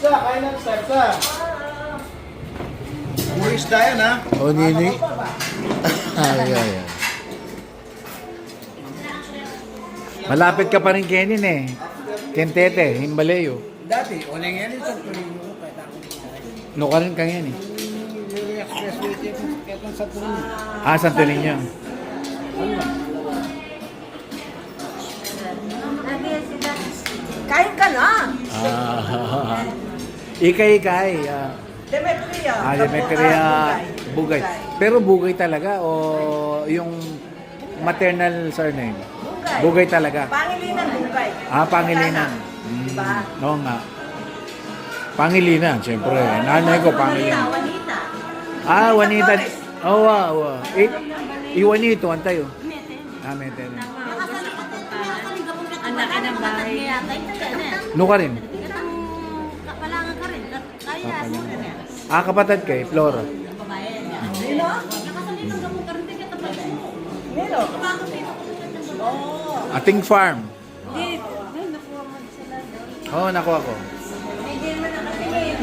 Sa, kain ng sarsa. Buwis na yan, ha? O, nini. Ay, ay, ay. Malapit ka pa rin Kenin eh. Kentete, Himbalayo. Dati, uling yan yung Santo Niño. No ka rin kang yan eh. Yung expressway itong Santo Niño. Ah, Santo Niño. Kain ka na. Ah, ikay-ikay. Demetria. Demetria Bugay. Pero Bugay talaga o yung maternal surname? Bugay talaga. Pangilinan Bugay. Ah, Pangilinan. Diba? Oo nga. Pangilinan, siyempre. Nanay ko, Pangilinan. Juanita. Ah, Juanita. Oo, oo. Iwanito, antay oh. Ah, meten. Anak ka ng bahay. No ka rin? Kapalangan ka rin. Kaya mo rin yan. Ah, kapatid kay Flora. Nino? Nakasalit ng gamong ka rin. Nino? Oo. Ating farm. Hindi. Ay, nakuha mo sila doon. Oo, nakuha ko. Hindi naman nakatingin.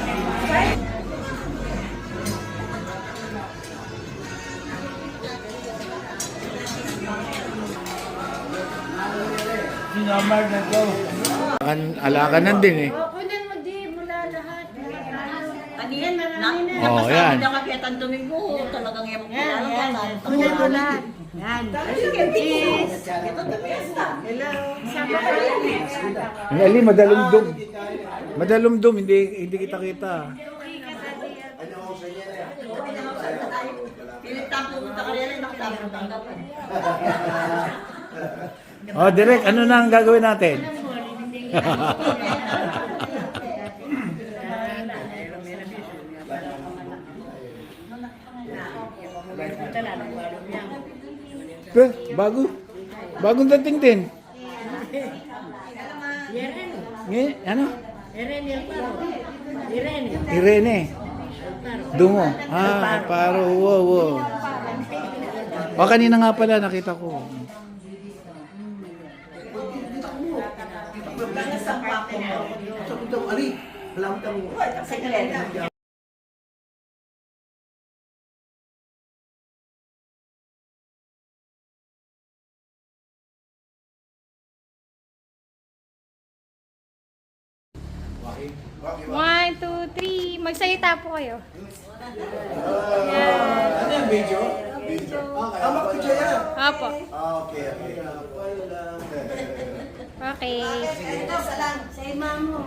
Sinamar na to. Alakanan din eh. Kunin mo di mula lahat. Kaniyan marami na. Oh, yan. Hindi na kapitan Domingo. Talagang yung kilala. Kunin mo lahat. Yan. Cheese. Ito the best na. Hello. Sama ka rin. Ang ali, madalumdum. Madalumdum, hindi kita-kita. Pilit tayo pumunta ka rin. Nakatapos tanggapan. Oh, direct, ano na ang gagawin natin? Bago. Bagong dating din. Ano? Irene. Dungo. Ah, paro. Wow, wow. O, kanina nga pala, nakita ko. One, two, three. Magsalita po kayo. Yan. Ano yung video? Video. Ah, makapidyo yan. Apo. Okay, okay. Okay. Ito, salam. Sa imam mo.